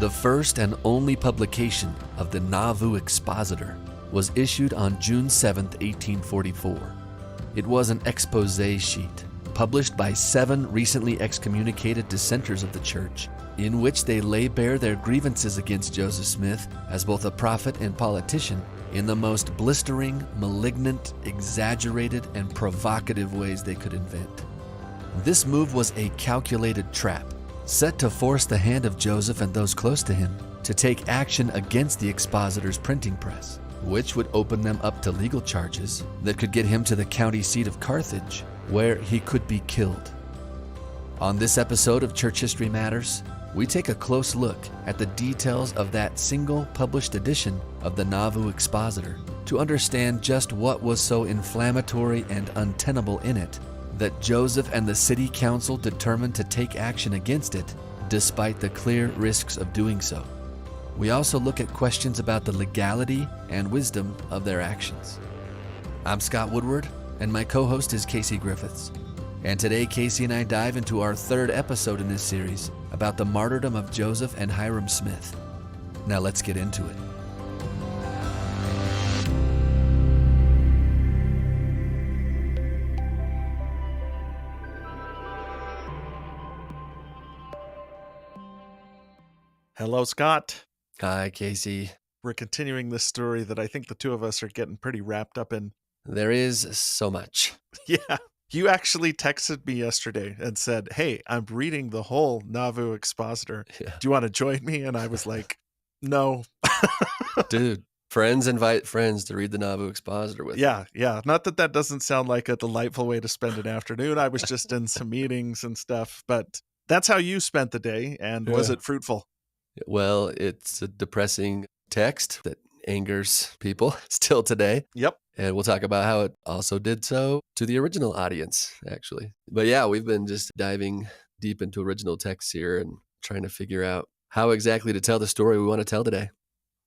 The first and only publication of the Nauvoo Expositor was issued on June 7, 1844. It was an exposé sheet published by 7 recently excommunicated dissenters of the church, in which they lay bare their grievances against Joseph Smith as both a prophet and politician in the most blistering, malignant, exaggerated, and provocative ways they could invent. This move was a calculated trap, set to force the hand of Joseph and those close to him to take action against the expositor's printing press, which would open them up to legal charges that could get him to the county seat of Carthage, where he could be killed. On this episode of Church History Matters, we take a close look at the details of that single published edition of the Nauvoo Expositor to understand just what was so inflammatory and untenable in it that Joseph and the city council determined to take action against it despite the clear risks of doing so. We also look at questions about the legality and wisdom of their actions. I'm Scott Woodward, and my co-host is Casey Griffiths. And today, Casey and I dive into our 3rd episode in this series about the martyrdom of Joseph and Hyrum Smith. Now let's get into it. Hello, Scott. Hi, Casey. We're continuing this story that I think the two of us are getting pretty wrapped up in. There is so much. Yeah. You actually texted me yesterday and said, hey, I'm reading the whole Nauvoo Expositor. Yeah. Do you want to join me? And I was like, no. Dude, friends invite friends to read the Nauvoo Expositor with Yeah. Not that doesn't sound like a delightful way to spend an afternoon. I was just in some meetings and stuff, but that's how you spent the day. And was it fruitful? Well, it's a depressing text that angers people still today. Yep. And we'll talk about how it also did so to the original audience, actually. But yeah, we've been just diving deep into original texts here and trying to figure out how exactly to tell the story we want to tell today.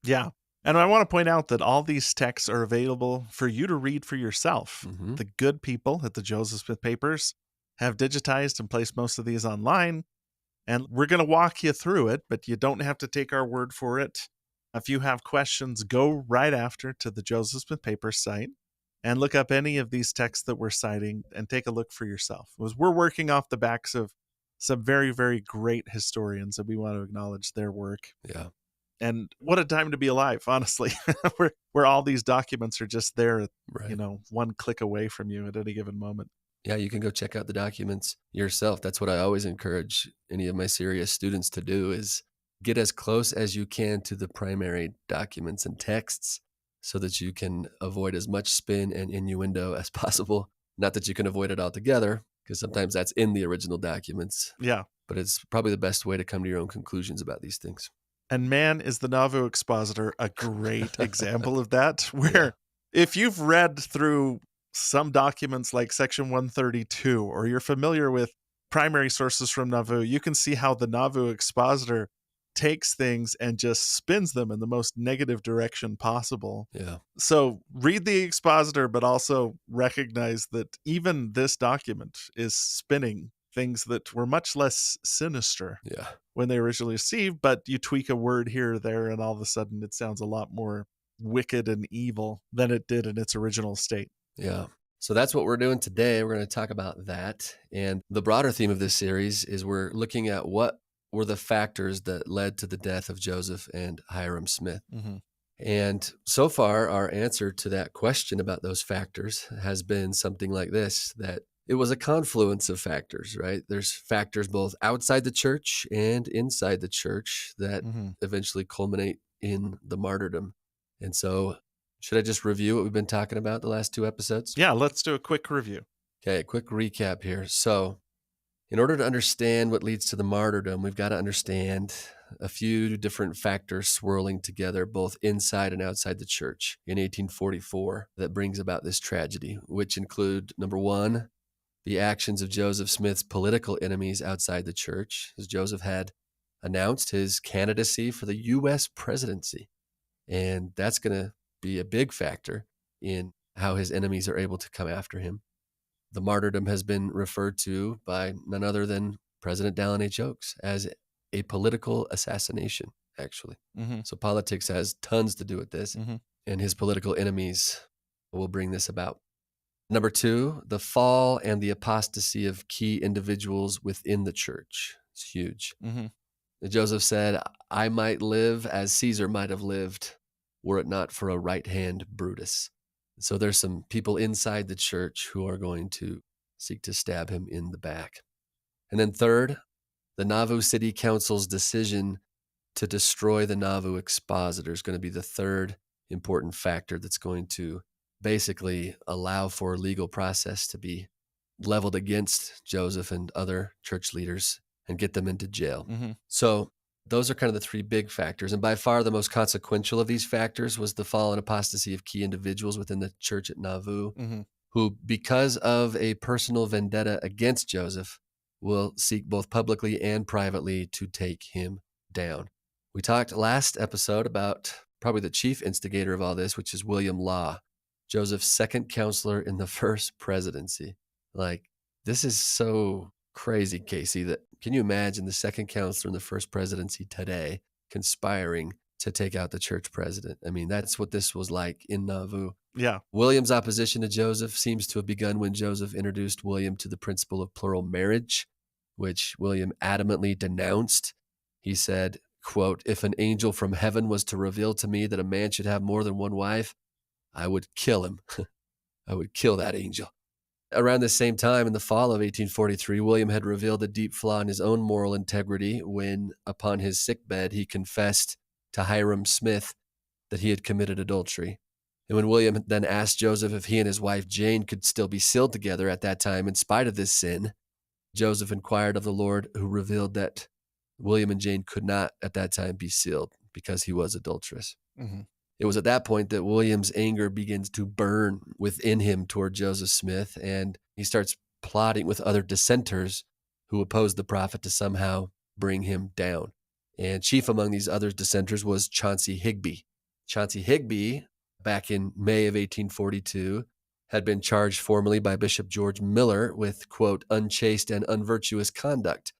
Yeah. And I want to point out that all these texts are available for you to read for yourself. Mm-hmm. The good people at the Joseph Smith Papers have digitized and placed most of these online. And we're going to walk you through it, but you don't have to take our word for it. If you have questions, go right after to the Joseph Smith Papers site and look up any of these texts that we're citing and take a look for yourself. We're working off the backs of some very, very great historians, and we want to acknowledge their work. Yeah. And what a time to be alive, honestly, where all these documents are just there, Right. one click away from you at any given moment. Yeah, you can go check out the documents yourself. That's what I always encourage any of my serious students to do is get as close as you can to the primary documents and texts so that you can avoid as much spin and innuendo as possible. Not that you can avoid it altogether, because sometimes that's in the original documents. Yeah. But it's probably the best way to come to your own conclusions about these things. And man, is the Nauvoo Expositor a great example of that, where if you've read through some documents like Section 132, or you're familiar with primary sources from Nauvoo, you can see how the Nauvoo Expositor takes things and just spins them in the most negative direction possible. Yeah. So read the Expositor, but also recognize that even this document is spinning things that were much less sinister when they were originally received, but you tweak a word here or there, and all of a sudden it sounds a lot more wicked and evil than it did in its original state. Yeah. So that's what we're doing today. We're going to talk about that. And the broader theme of this series is we're looking at what were the factors that led to the death of Joseph and Hyrum Smith. Mm-hmm. And so far, our answer to that question about those factors has been something like this, that it was a confluence of factors, right? There's factors both outside the church and inside the church that eventually culminate in the martyrdom. And so should I just review what we've been talking about the last 2 episodes? Yeah, let's do a quick review. Okay, a quick recap here. So in order to understand what leads to the martyrdom, we've got to understand a few different factors swirling together, both inside and outside the church in 1844 that brings about this tragedy, which include, number 1, the actions of Joseph Smith's political enemies outside the church, as Joseph had announced his candidacy for the U.S. presidency. And that's going to be a big factor in how his enemies are able to come after him. The martyrdom has been referred to by none other than President Dallin H. Oaks as a political assassination. actually. Mm-hmm. So politics has tons to do with this, Mm-hmm. and his political enemies will bring this about. Number 2, the fall and the apostasy of key individuals within the church. It's huge. Mm-hmm. Joseph said, I might live as Caesar might have lived were it not for a right-hand Brutus. So there's some people inside the church who are going to seek to stab him in the back. And then third, the Nauvoo City Council's decision to destroy the Nauvoo Expositor is going to be the third important factor that's going to basically allow for legal process to be leveled against Joseph and other church leaders and get them into jail. Mm-hmm. So those are kind of the three big factors. And by far the most consequential of these factors was the fall and apostasy of key individuals within the church at Nauvoo, Mm-hmm. who, because of a personal vendetta against Joseph, will seek both publicly and privately to take him down. We talked last episode about probably the chief instigator of all this, which is William Law, Joseph's second counselor in the first presidency. Like, this is so crazy, Casey, that can you imagine the second counselor in the first presidency today conspiring to take out the church president? I mean, that's what this was like in Nauvoo. Yeah. William's opposition to Joseph seems to have begun when Joseph introduced William to the principle of plural marriage, which William adamantly denounced. He said, quote, if an angel from heaven was to reveal to me that a man should have more than one wife, I would kill him. I would kill that angel. Around the same time, in the fall of 1843, William had revealed a deep flaw in his own moral integrity when, upon his sickbed, he confessed to Hiram Smith that he had committed adultery. And when William then asked Joseph if he and his wife Jane could still be sealed together at that time in spite of this sin, Joseph inquired of the Lord, who revealed that William and Jane could not at that time be sealed because he was adulterous. Mm-hmm. It was at that point that William's anger begins to burn within him toward Joseph Smith, and he starts plotting with other dissenters who opposed the prophet to somehow bring him down. And chief among these other dissenters was Chauncey Higbee. Chauncey Higbee, back in May of 1842, had been charged formally by Bishop George Miller with, quote, unchaste and unvirtuous conduct.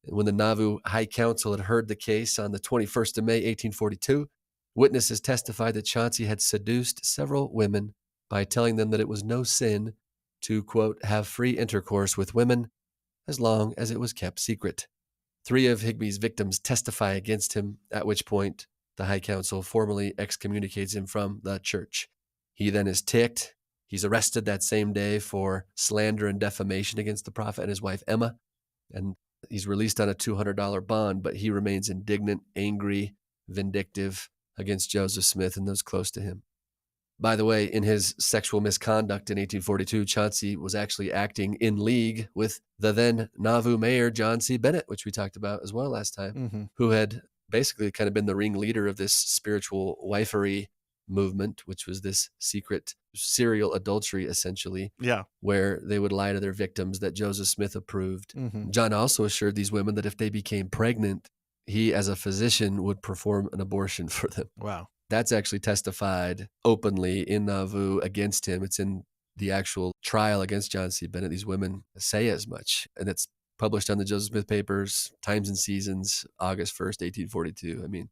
And when the Nauvoo High Council had heard the case on the 21st of May, 1842, witnesses testified that Chauncey had seduced several women by telling them that it was no sin to, quote, have free intercourse with women as long as it was kept secret. 3 of Higbee's victims testify against him, at which point the High Council formally excommunicates him from the church. He then is ticked. He's arrested that same day for slander and defamation against the prophet and his wife Emma, and he's released on a $200 bond, but he remains indignant, angry, vindictive against Joseph Smith and those close to him. By the way, in his sexual misconduct in 1842, Chauncey was actually acting in league with the then Nauvoo mayor, John C. Bennett, which we talked about as well last time, Mm-hmm. who had basically kind of been the ringleader of this spiritual wifery movement, which was this secret serial adultery, essentially, Yeah. where they would lie to their victims that Joseph Smith approved. Mm-hmm. John also assured these women that if they became pregnant, he, as a physician, would perform an abortion for them. Wow. That's actually testified openly in Nauvoo against him. It's in the actual trial against John C. Bennett. These women say as much, and it's published on the Joseph Smith Papers, Times and Seasons, August 1st, 1842. I mean,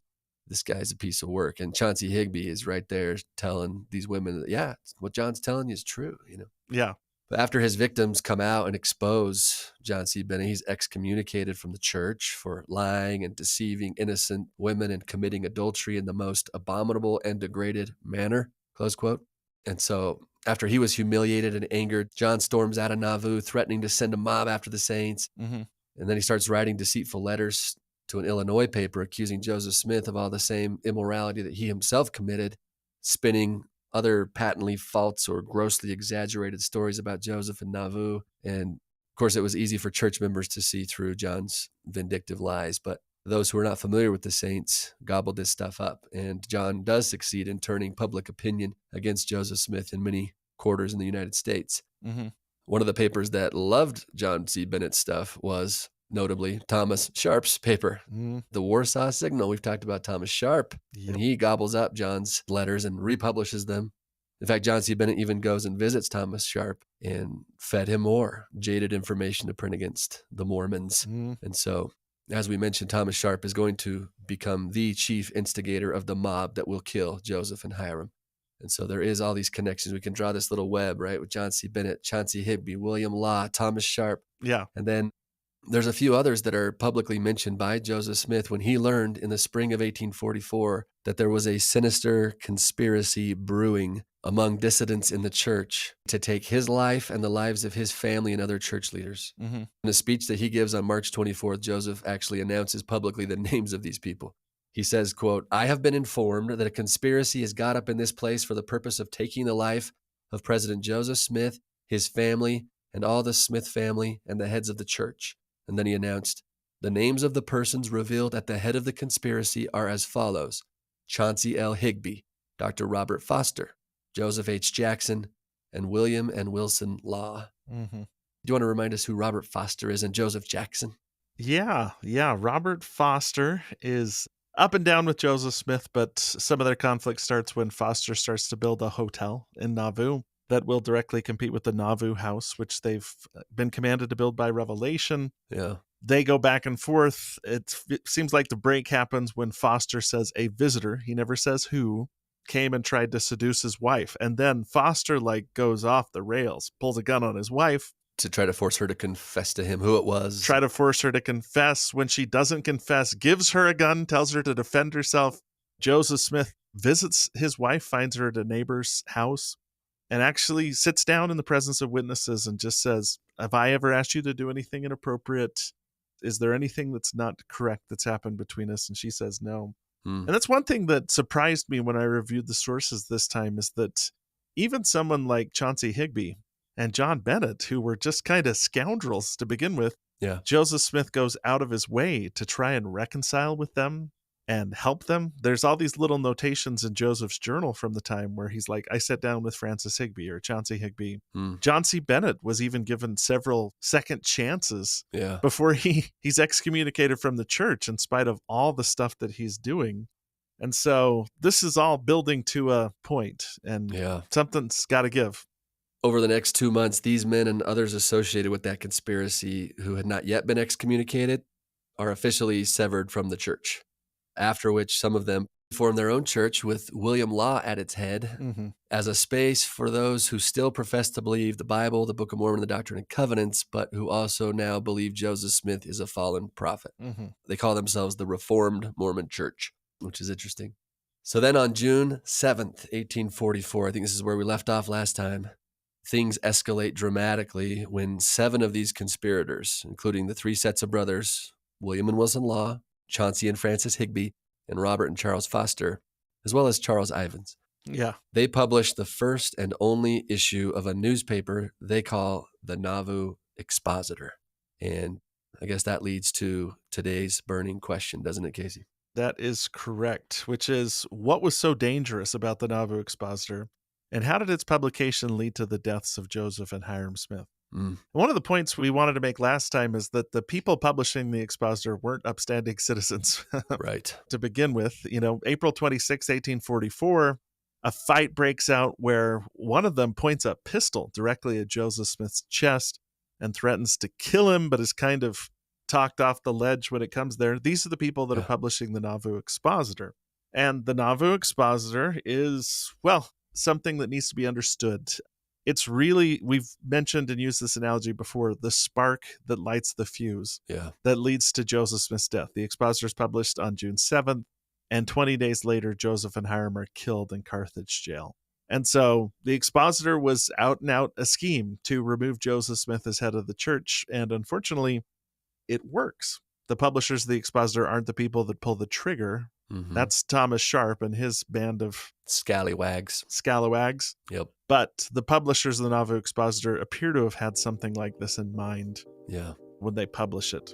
this guy's a piece of work. And Chauncey Higbee is right there telling these women that, yeah, what John's telling you is true, you know. Yeah. But after his victims come out and expose John C. Bennett, he's excommunicated from the church for lying and deceiving innocent women and committing adultery in the most abominable and degraded manner, close quote. And so after he was humiliated and angered, John storms out of Nauvoo, threatening to send a mob after the saints. Mm-hmm. And then he starts writing deceitful letters to an Illinois paper accusing Joseph Smith of all the same immorality that he himself committed, spinning other patently false or grossly exaggerated stories about Joseph and Nauvoo. And of course, it was easy for church members to see through John's vindictive lies, but those who are not familiar with the saints gobbled this stuff up. And John does succeed in turning public opinion against Joseph Smith in many quarters in the United States. Mm-hmm. One of the papers that loved John C. Bennett's stuff was notably Thomas Sharp's paper, Mm-hmm. the Warsaw Signal. We've talked about Thomas Sharp, Yep. and he gobbles up John's letters and republishes them. In fact, John C. Bennett even goes and visits Thomas Sharp and fed him more jaded information to print against the Mormons. Mm-hmm. And so As we mentioned, Thomas Sharp is going to become the chief instigator of the mob that will kill Joseph and Hiram. And so there is all these connections. We can draw this little web, right, with John C. Bennett, Chauncey Higby, William Law, Thomas Sharp. Yeah. And then there's a few others that are publicly mentioned by Joseph Smith when he learned in the spring of 1844 that there was a sinister conspiracy brewing among dissidents in the church to take his life and the lives of his family and other church leaders. Mm-hmm. In a speech that he gives on March 24th, Joseph actually announces publicly the names of these people. He says, quote, "I have been informed that a conspiracy has got up in this place for the purpose of taking the life of President Joseph Smith, his family, and all the Smith family and the heads of the church." And then he announced, "The names of the persons revealed at the head of the conspiracy are as follows: Chauncey L. Higby, Dr. Robert Foster, Joseph H. Jackson, and William and Wilson Law." Mm-hmm. Do you want to remind us who Robert Foster is and Joseph Jackson? Yeah. Robert Foster is up and down with Joseph Smith, but some of their conflict starts when Foster starts to build a hotel in Nauvoo that will directly compete with the Nauvoo house, which they've been commanded to build by Revelation. Yeah. They go back and forth. It seems like the break happens when Foster says a visitor, he never says who, came and tried to seduce his wife. And then Foster goes off the rails, pulls a gun on his wife. To try to force her to confess to him who it was. Try to force her to confess. When she doesn't confess, gives her a gun, tells her to defend herself. Joseph Smith visits his wife, finds her at a neighbor's house, and actually sits down in the presence of witnesses and just says, "Have I ever asked you to do anything inappropriate? Is there anything that's not correct that's happened between us?" And she says no. And that's one thing that surprised me when I reviewed the sources this time, is that even someone like Chauncey Higby and John Bennett, who were just kind of scoundrels to begin with, Yeah. Joseph Smith goes out of his way to try and reconcile with them and help them. There's all these little notations in Joseph's journal from the time where he's like, "I sat down with Francis Higby," or Chauncey Higby. John C. Bennett was even given several second chances before he's excommunicated from the church in spite of all the stuff that he's doing. And so this is all building to a point, and something's got to give. Over the next 2 months, these men and others associated with that conspiracy who had not yet been excommunicated are officially severed from the church, after which some of them form their own church with William Law at its head as a space for those who still profess to believe the Bible, the Book of Mormon, the Doctrine and Covenants, but who also now believe Joseph Smith is a fallen prophet. They call themselves the Reformed Mormon Church, which is interesting. So then on June 7th, 1844, I think this is where we left off last time, things escalate dramatically when 7 of these conspirators, including the 3 sets of brothers, William and Wilson Law, Chauncey and Francis Higby, and Robert and Charles Foster, as well as Charles Ivins. They published the first and only issue of a newspaper they call the Nauvoo Expositor. And I guess that leads to today's burning question, doesn't it, Casey? That is correct, which is, what was so dangerous about the Nauvoo Expositor? And how did its publication lead to the deaths of Joseph and Hiram Smith? One of the points we wanted to make last time is that the people publishing the Expositor weren't upstanding citizens. Right. To begin with, April 26, 1844, a fight breaks out where one of them points a pistol directly at Joseph Smith's chest and threatens to kill him, but is kind of talked off the ledge when it comes there. These are the people that are publishing the Nauvoo Expositor. And the Nauvoo Expositor is, something that needs to be understood. It's really, we've mentioned and used this analogy before, the spark that lights the fuse that leads to Joseph Smith's death. The Expositor is published on June 7th, and 20 days later, Joseph and Hiram are killed in Carthage jail. And so the Expositor was out and out a scheme to remove Joseph Smith as head of the church, and unfortunately, it works. The publishers of the Expositor aren't the people that pull the trigger. That's Thomas Sharp and his band of scallywags. Yep. But the publishers of the Nauvoo Expositor appear to have had something like this in mind when they publish it.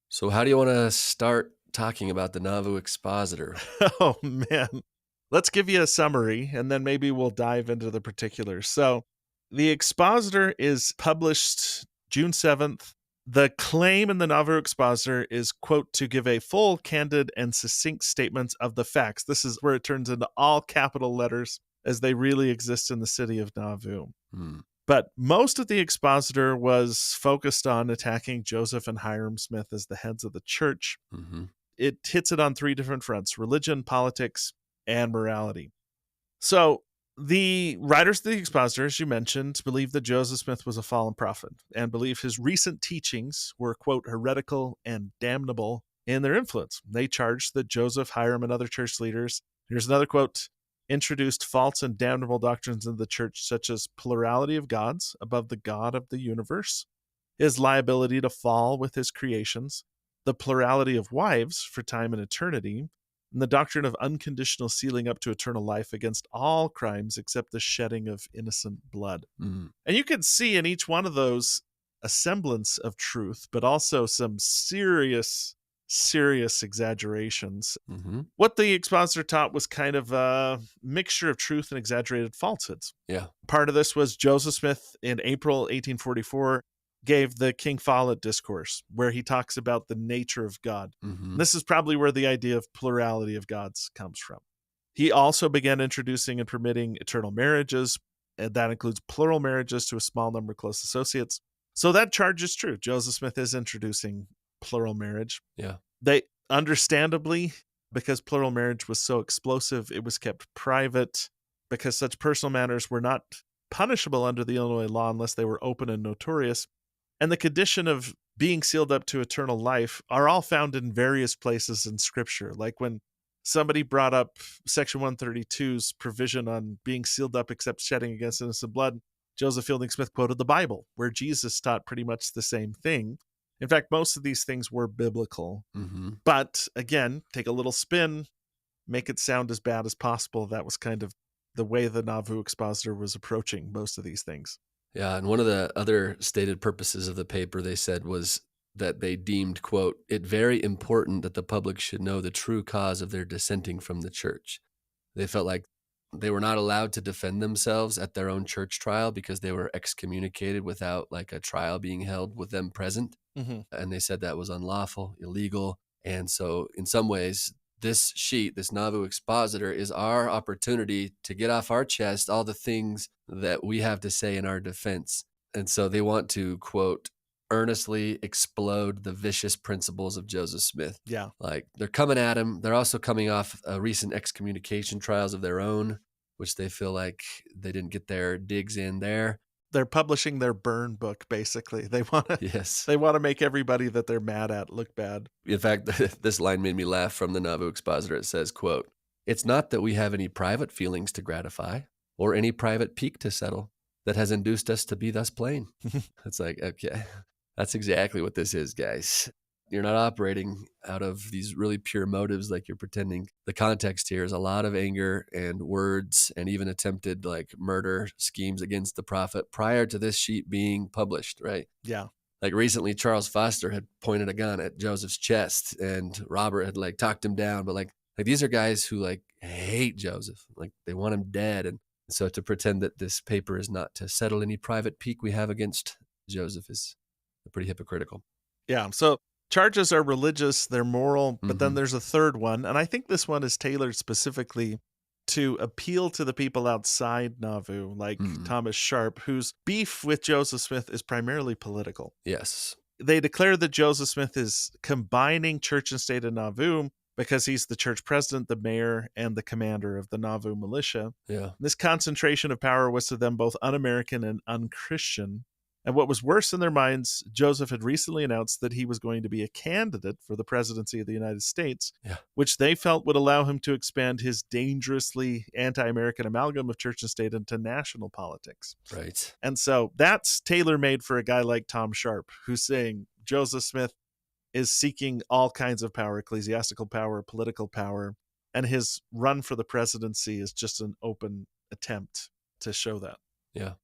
So how do you want to start talking about the Nauvoo Expositor? Oh, man. Let's give you a summary, and then maybe we'll dive into the particulars. So the Expositor is published June 7th. The claim in the Nauvoo Expositor is, quote, to give a full, candid, and succinct statement of the facts. This is where it turns into all capital letters as they really exist in the city of Nauvoo. Hmm. But most of the Expositor was focused on attacking Joseph and Hiram Smith as the heads of the church. Mm-hmm. It hits it on three different fronts: religion, politics, and morality. So the writers of the Expositor, as you mentioned, believe that Joseph Smith was a fallen prophet and believe his recent teachings were, quote, heretical and damnable in their influence. They charged that Joseph, Hiram, and other church leaders, here's another quote, introduced false and damnable doctrines in the church, such as plurality of gods above the God of the universe, his liability to fall with his creations, the plurality of wives for time and eternity, and the doctrine of unconditional sealing up to eternal life against all crimes except the shedding of innocent blood. Mm-hmm. And you can see in each one of those a semblance of truth, but also some serious exaggerations. Mm-hmm. What the Expositor taught was kind of a mixture of truth and exaggerated falsehoods. Yeah. Part of this was Joseph Smith in April 1844 gave the King Follett discourse, where he talks about the nature of God. Mm-hmm. This is probably where the idea of plurality of gods comes from. He also began introducing and permitting eternal marriages, and that includes plural marriages to a small number of close associates. So that charge is true. Joseph Smith is introducing plural marriage. Yeah. They understandably, because plural marriage was so explosive, it was kept private, because such personal matters were not punishable under the Illinois law unless they were open and notorious. And the condition of being sealed up to eternal life are all found in various places in Scripture. Like when somebody brought up Section 132's provision on being sealed up except shedding against innocent blood, Joseph Fielding Smith quoted the Bible, where Jesus taught pretty much the same thing. In fact, most of these things were biblical. Mm-hmm. But again, take a little spin, make it sound as bad as possible. That was kind of the way the Nauvoo Expositor was approaching most of these things. Yeah, and one of the other stated purposes of the paper, they said, was that they deemed, quote, it very important that the public should know the true cause of their dissenting from the church. They felt like they were not allowed to defend themselves at their own church trial because they were excommunicated without like a trial being held with them present. Mm-hmm. And they said that was unlawful, illegal. And so in some ways, this sheet, this Nauvoo Expositor, is our opportunity to get off our chest all the things that we have to say in our defense. And so they want to, quote, earnestly explode the vicious principles of Joseph Smith. Yeah. Like they're coming at him. They're also coming off recent excommunication trials of their own, which they feel like they didn't get their digs in there. They're publishing their burn book, basically. They want to Yes. They want to make everybody that they're mad at look bad. In fact, this line made me laugh from the Nauvoo Expositor. It says, quote, it's not that we have any private feelings to gratify or any private pique to settle that has induced us to be thus plain. It's like, okay, that's exactly what this is, guys. You're not operating out of these really pure motives like you're pretending. The context here is a lot of anger and words and even attempted like murder schemes against the prophet prior to this sheet being published, right? Yeah. Like recently, Charles Foster had pointed a gun at Joseph's chest and Robert had like talked him down. But like these are guys who like hate Joseph. Like they want him dead. And so to pretend that this paper is not to settle any private pique we have against Joseph is pretty hypocritical. Yeah. So charges are religious, they're moral, but then Mhm. there's a third one. And I think this one is tailored specifically to appeal to the people outside Nauvoo, like Mhm. Thomas Sharp, whose beef with Joseph Smith is primarily political. Yes. They declare that Joseph Smith is combining church and state in Nauvoo because he's the church president, the mayor, and the commander of the Nauvoo militia. Yeah. This concentration of power was to them both un-American and un-Christian. And what was worse in their minds, Joseph had recently announced that he was going to be a candidate for the presidency of the United States, Yeah. which they felt would allow him to expand his dangerously anti-American amalgam of church and state into national politics. Right. And so that's tailor-made for a guy like Tom Sharp, who's saying Joseph Smith is seeking all kinds of power, ecclesiastical power, political power, and his run for the presidency is just an open attempt to show that. Yeah.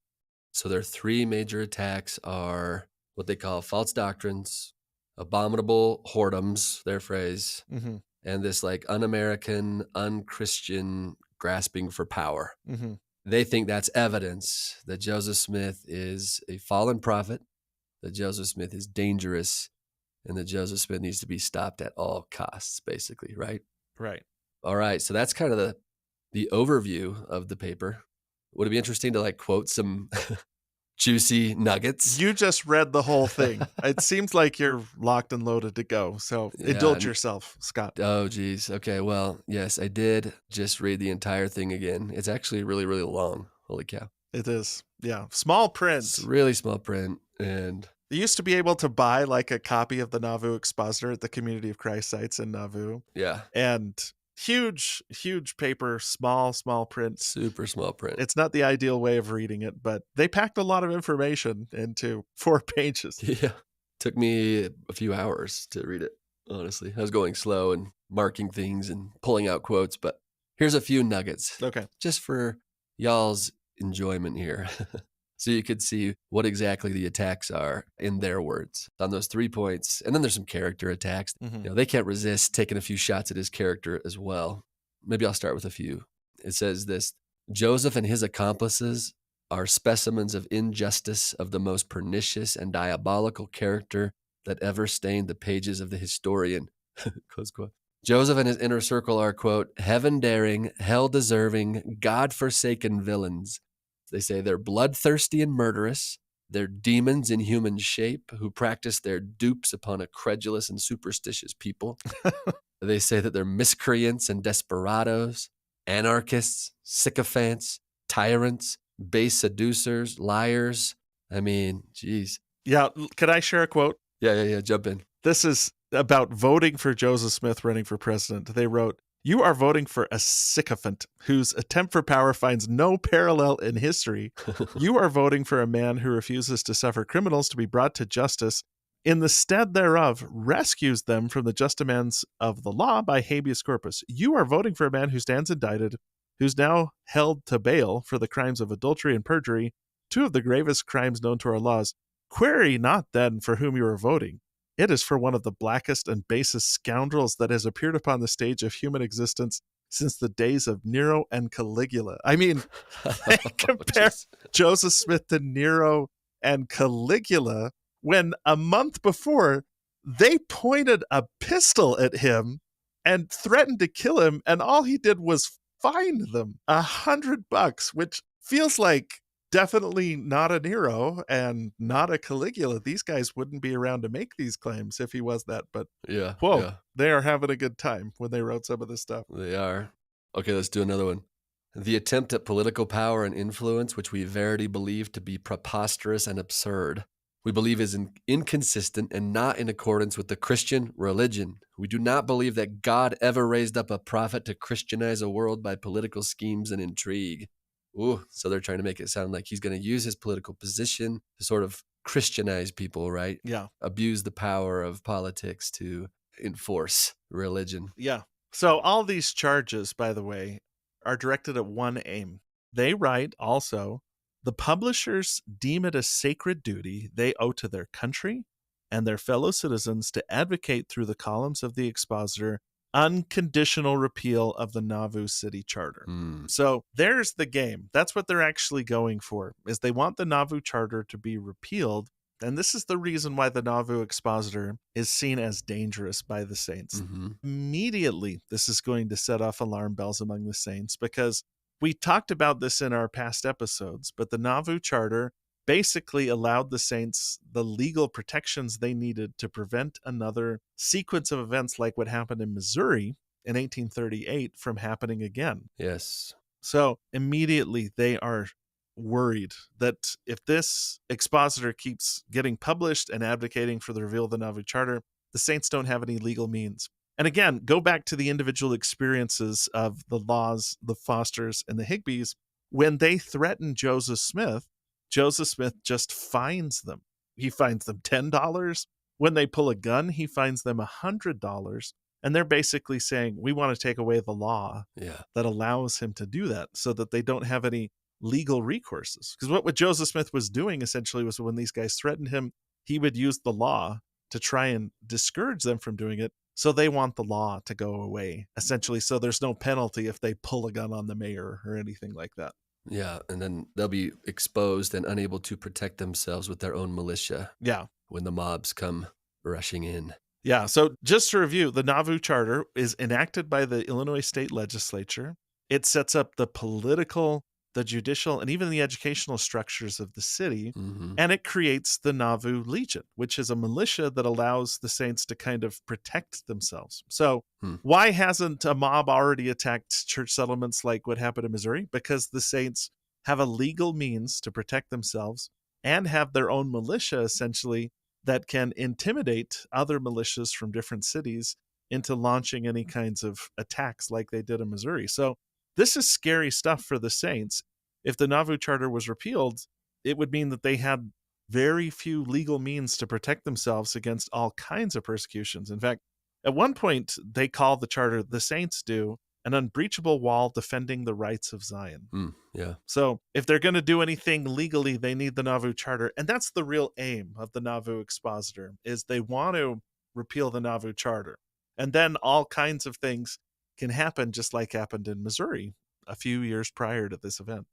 So their three major attacks are what they call false doctrines, abominable whoredoms, their phrase, Mm-hmm. and this like un-American, un-Christian grasping for power. Mm-hmm. They think that's evidence that Joseph Smith is a fallen prophet that Joseph Smith is dangerous and that Joseph Smith needs to be stopped at all costs, basically, right? Right. All right, so that's kind of the overview of the paper. Would it be interesting to like quote some juicy nuggets? You just read the whole thing. It seems like you're locked and loaded to go. So indulge yourself, Scott. Oh, geez. Okay, well, yes, I did just read the entire thing again. It's actually really, really long. Holy cow. It is. Yeah. Small print. It's really small print. And you used to be able to buy like a copy of the Nauvoo Expositor at the Community of Christ sites in Nauvoo. Yeah. And huge paper, small print. Super small print. It's not the ideal way of reading it, but they packed a lot of information into 4 pages. Yeah. Took me a few hours to read it, honestly. I was going slow and marking things and pulling out quotes, but here's a few nuggets. Okay. Just for y'all's enjoyment here. So you could see what exactly the attacks are in their words on those 3 points. And then there's some character attacks. Mm-hmm. They can't resist taking a few shots at his character as well. Maybe I'll start with a few. It says this: Joseph and his accomplices are specimens of injustice of the most pernicious and diabolical character that ever stained the pages of the historian. Close quote. Joseph and his inner circle are, quote, heaven-daring, hell-deserving, God-forsaken villains. They say they're bloodthirsty and murderous. They're demons in human shape who practice their dupes upon a credulous and superstitious people. They say that they're miscreants and desperados, anarchists, sycophants, tyrants, base seducers, liars. I mean, geez. Yeah. Could I share a quote? Yeah. Jump in. This is about voting for Joseph Smith running for president. They wrote, "You are voting for a sycophant whose attempt for power finds no parallel in history. You are voting for a man who refuses to suffer criminals to be brought to justice. In the stead thereof, rescues them from the just demands of the law by habeas corpus. You are voting for a man who stands indicted, who's now held to bail for the crimes of adultery and perjury, 2 of the gravest crimes known to our laws. Query not then for whom you are voting. It is for one of the blackest and basest scoundrels that has appeared upon the stage of human existence since the days of Nero and Caligula." I mean, they compare Joseph Smith to Nero and Caligula when a month before they pointed a pistol at him and threatened to kill him, and all he did was fine them $100, which feels like definitely not a Nero and not a Caligula. These guys wouldn't be around to make these claims if he was that. But they are having a good time when they wrote some of this stuff. They are. Okay, let's do another one. The attempt at political power and influence, which we verily believe to be preposterous and absurd, we believe is inconsistent and not in accordance with the Christian religion. We do not believe that God ever raised up a prophet to Christianize a world by political schemes and intrigue. Ooh, so they're trying to make it sound like he's going to use his political position to sort of Christianize people, right? Yeah. Abuse the power of politics to enforce religion. Yeah. So all these charges, by the way, are directed at one aim. They write also, the publishers deem it a sacred duty they owe to their country and their fellow citizens to advocate through the columns of the Expositor unconditional repeal of the Nauvoo City Charter. So there's the game. That's what they're actually going for, is they want the Nauvoo Charter to be repealed. And this is the reason why the Nauvoo Expositor is seen as dangerous by the saints. Immediately, this is going to set off alarm bells among the saints, because we talked about this in our past episodes, but the Nauvoo Charter basically allowed the saints the legal protections they needed to prevent another sequence of events like what happened in Missouri in 1838 from happening again. Yes. So immediately they are worried that if this expositor keeps getting published and advocating for the reveal of the Nauvoo Charter, the saints don't have any legal means. And again, go back to the individual experiences of the Laws, the Fosters, and the Higbees. When they threaten Joseph Smith just fines them. He fines them $10. When they pull a gun, he fines them $100. And they're basically saying, we want to take away the law that allows him to do that so that they don't have any legal recourses. Because what Joseph Smith was doing essentially was, when these guys threatened him, he would use the law to try and discourage them from doing it. So they want the law to go away, essentially. So there's no penalty if they pull a gun on the mayor or anything like that. Yeah, and then they'll be exposed and unable to protect themselves with their own militia Yeah. when the mobs come rushing in. Yeah. So just to review, the Nauvoo Charter is enacted by the Illinois State Legislature. It sets up the political, the judicial, and even the educational structures of the city. Hmm. And it creates the Nauvoo Legion, which is a militia that allows the saints to kind of protect themselves. So why hasn't a mob already attacked church settlements like what happened in Missouri? Because the saints have a legal means to protect themselves and have their own militia, essentially, that can intimidate other militias from different cities into launching any kinds of attacks like they did in Missouri. So this is scary stuff for the saints. If the Nauvoo Charter was repealed, it would mean that they had very few legal means to protect themselves against all kinds of persecutions. In fact, at one point, they call the charter, the saints do, an unbreachable wall defending the rights of Zion. Yeah. So if they're going to do anything legally, they need the Nauvoo Charter. And that's the real aim of the Nauvoo Expositor, is they want to repeal the Nauvoo Charter. And then all kinds of things can happen, just like happened in Missouri a few years prior to this event.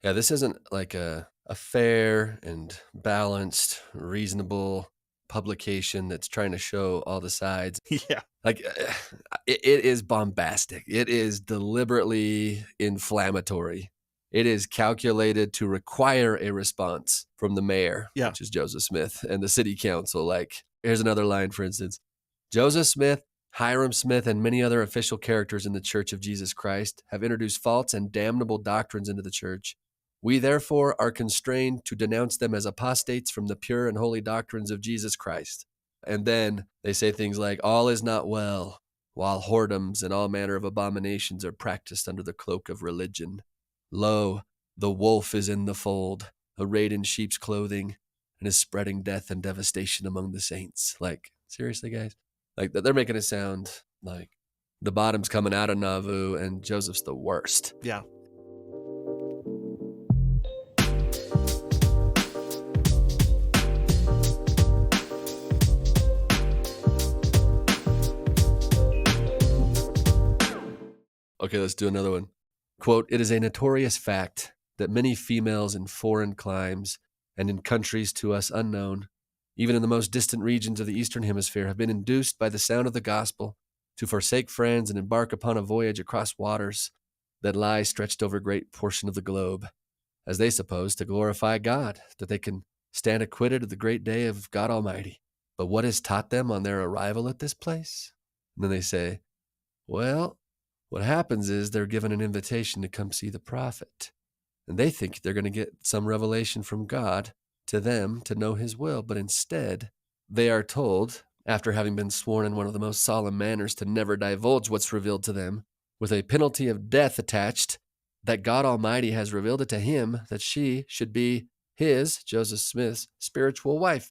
Yeah, this isn't like a fair and balanced, reasonable publication that's trying to show all the sides. Yeah. Like, it is bombastic. It is deliberately inflammatory. It is calculated to require a response from the mayor, Yeah. which is Joseph Smith, and the city council. Like, here's another line, for instance. Joseph Smith, Hiram Smith, and many other official characters in the Church of Jesus Christ have introduced false and damnable doctrines into the church. We, therefore, are constrained to denounce them as apostates from the pure and holy doctrines of Jesus Christ. And then they say things like, all is not well, while whoredoms and all manner of abominations are practiced under the cloak of religion. Lo, the wolf is in the fold, arrayed in sheep's clothing, and is spreading death and devastation among the saints. Like, seriously, guys? Like, they're making it sound like the bottom's coming out of Nauvoo and Joseph's the worst. Yeah. Okay, let's do another one. Quote, it is a notorious fact that many females in foreign climes and in countries to us unknown, even in the most distant regions of the Eastern Hemisphere, have been induced by the sound of the gospel to forsake friends and embark upon a voyage across waters that lie stretched over a great portion of the globe, as they suppose to glorify God, that they can stand acquitted of the great day of God Almighty. But what is taught them on their arrival at this place? And then they say, well, what happens is they're given an invitation to come see the prophet, and they think they're going to get some revelation from God to them to know his will. But instead, they are told, after having been sworn in one of the most solemn manners to never divulge what's revealed to them, with a penalty of death attached, that God Almighty has revealed it to him that she should be his, Joseph Smith's, spiritual wife.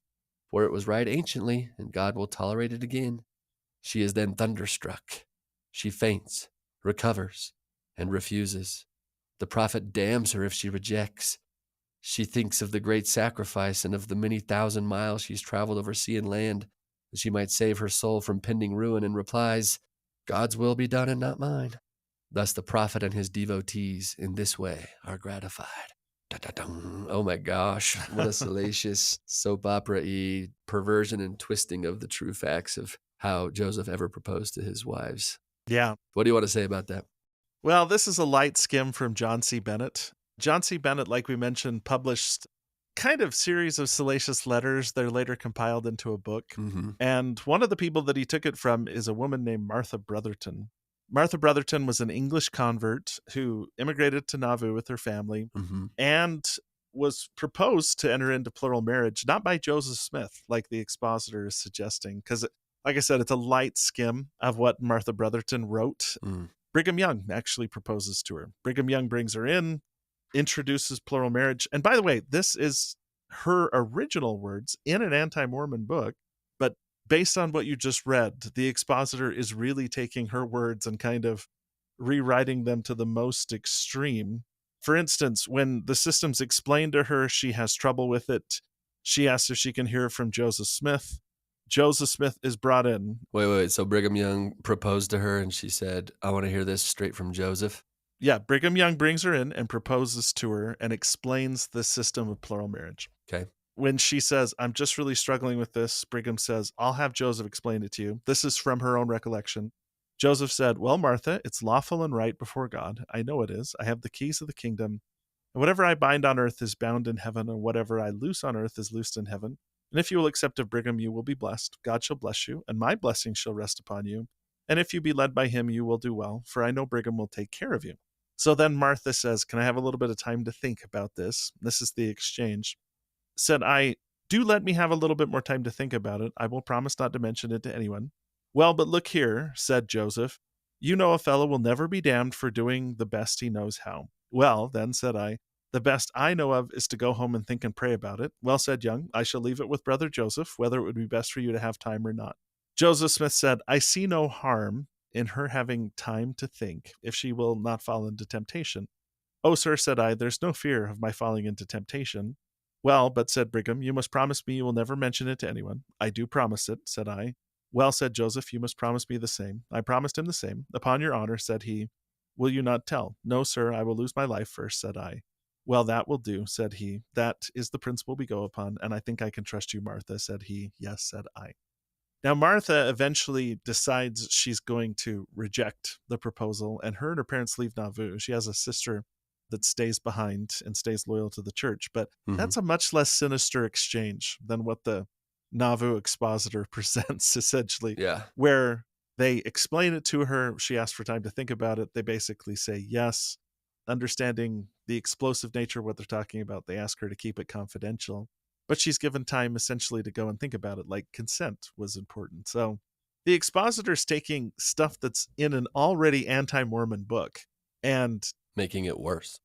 For it was right anciently, and God will tolerate it again. She is then thunderstruck. She faints, recovers, and refuses. The prophet damns her if she rejects. She thinks of the great sacrifice and of the many thousand miles she's traveled over sea and land, that she might save her soul from pending ruin, and replies, God's will be done and not mine. Thus the prophet and his devotees in this way are gratified. Da-da-dum. Oh my gosh, what a salacious soap opera-y perversion and twisting of the true facts of how Joseph ever proposed to his wives. Yeah. What do you want to say about that? Well, this is a light skim from John C. Bennett. John C. Bennett, like we mentioned, published kind of series of salacious letters. They're later compiled into a book. Mm-hmm. And one of the people that he took it from is a woman named Martha Brotherton. Martha Brotherton was an English convert who immigrated to Nauvoo with her family and was proposed to enter into plural marriage, not by Joseph Smith, like the expositor is suggesting, because, like I said, it's a light skim of what Martha Brotherton wrote. Brigham Young actually proposes to her. Brigham Young brings her in, introduces plural marriage. And by the way, this is her original words in an anti-Mormon book, but based on what you just read, the expositor is really taking her words and kind of rewriting them to the most extreme. For instance, when the systems explain to her she has trouble with it, she asks if she can hear from Joseph Smith. Joseph Smith is brought in. Wait. So Brigham Young proposed to her and she said, I want to hear this straight from Joseph. Yeah, Brigham Young brings her in and proposes to her and explains the system of plural marriage. Okay. When she says, I'm just really struggling with this, Brigham says, I'll have Joseph explain it to you. This is from her own recollection. Joseph said, well, Martha, it's lawful and right before God. I know it is. I have the keys of the kingdom. And whatever I bind on earth is bound in heaven, and whatever I loose on earth is loosed in heaven. And if you will accept of Brigham, you will be blessed. God shall bless you, and my blessing shall rest upon you. And if you be led by him, you will do well, for I know Brigham will take care of you. So then Martha says, can I have a little bit of time to think about this? This is the exchange. Said I, do let me have a little bit more time to think about it. I will promise not to mention it to anyone. Well, but look here, said Joseph. You know a fellow will never be damned for doing the best he knows how. Well, then, said I, the best I know of is to go home and think and pray about it. Well, said Young, I shall leave it with Brother Joseph, whether it would be best for you to have time or not. Joseph Smith said, I see no harm in her having time to think, if she will not fall into temptation. Oh, sir, said I, there's no fear of my falling into temptation. Well, but, said Brigham, you must promise me you will never mention it to anyone. I do promise it, said I. Well, said Joseph, you must promise me the same. I promised him the same. Upon your honor, said he. Will you not tell? No, sir, I will lose my life first, said I. Well, that will do, said he. That is the principle we go upon, and I think I can trust you, Martha, said he. Yes, said I. Now, Martha eventually decides she's going to reject the proposal, and her parents leave Nauvoo. She has a sister that stays behind and stays loyal to the church, but that's a much less sinister exchange than what the Nauvoo Expositor presents, essentially, where they explain it to her. She asks for time to think about it. They basically say yes, understanding the explosive nature of what they're talking about. They ask her to keep it confidential, but she's given time essentially to go and think about it, like consent was important. So the Expositor's taking stuff that's in an already anti-Mormon book and making it worse.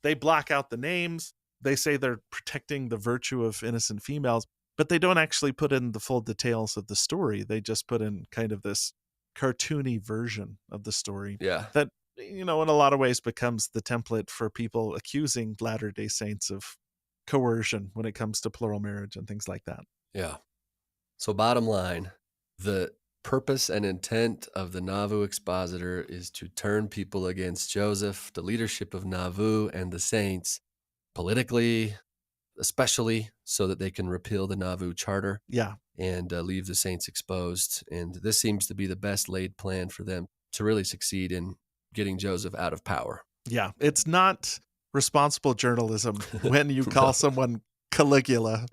They block out the names. They say they're protecting the virtue of innocent females, but they don't actually put in the full details of the story. They just put in kind of this cartoony version of the story that, in a lot of ways becomes the template for people accusing Latter-day Saints of coercion when it comes to plural marriage and things like that. Yeah. So bottom line, the purpose and intent of the Nauvoo Expositor is to turn people against Joseph, the leadership of Nauvoo, and the saints, politically, especially, so that they can repeal the Nauvoo Charter and leave the saints exposed. And this seems to be the best laid plan for them to really succeed in getting Joseph out of power. Yeah, it's not responsible journalism when you call someone Caligula,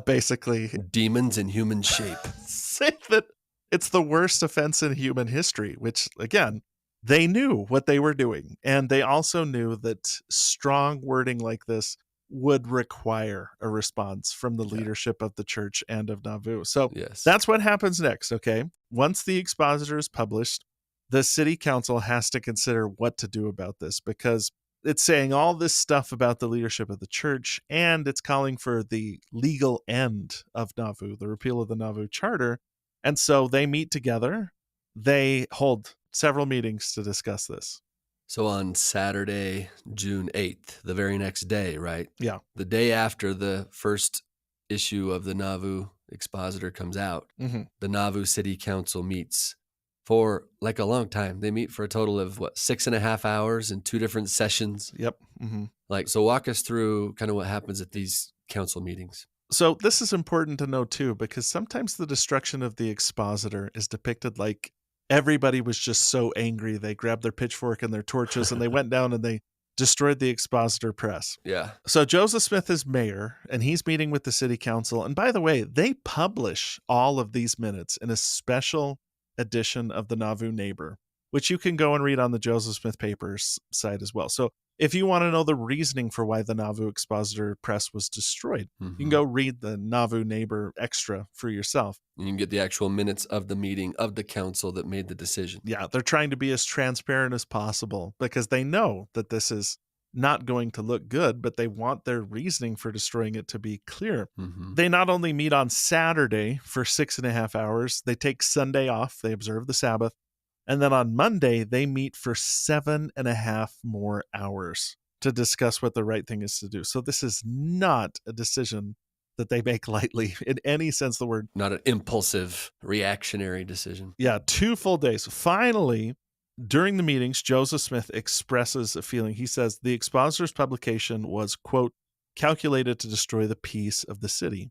basically. Demons in human shape. Say that it's the worst offense in human history, which, again, they knew what they were doing. And they also knew that strong wording like this would require a response from the leadership of the church and of Nauvoo. So that's what happens next, okay? Once the Expositor is published, the city council has to consider what to do about this, because it's saying all this stuff about the leadership of the church, and it's calling for the legal end of Nauvoo, the repeal of the Nauvoo Charter. And so they meet together. They hold several meetings to discuss this. So on Saturday, June 8th, the very next day, right? Yeah. The day after the first issue of the Nauvoo Expositor comes out, the Nauvoo City Council meets for like a long time. They meet for a total of 6.5 hours in 2 different sessions. Yep. So walk us through kind of what happens at these council meetings. So this is important to know too, because sometimes the destruction of the Expositor is depicted like everybody was just so angry. They grabbed their pitchfork and their torches and they went down and they destroyed the Expositor press. Yeah. So Joseph Smith is mayor and he's meeting with the city council. And by the way, they publish all of these minutes in a special edition of the Nauvoo Neighbor, which you can go and read on the Joseph Smith Papers site as well. So if you want to know the reasoning for why the Nauvoo Expositor press was destroyed, you can go read the Nauvoo Neighbor extra for yourself. You can get the actual minutes of the meeting of the council that made the decision. Yeah, they're trying to be as transparent as possible because they know that this is not going to look good, but they want their reasoning for destroying it to be clear. They not only meet on Saturday for 6.5 hours, they take Sunday off, they observe the Sabbath, and then on Monday, they meet for 7.5 more hours to discuss what the right thing is to do. So this is not a decision that they make lightly in any sense of the word. Not an impulsive, reactionary decision. Yeah, 2 full days. Finally, During the meetings, Joseph Smith expresses a feeling. He says the expositor's publication was, quote, calculated to destroy the peace of the city,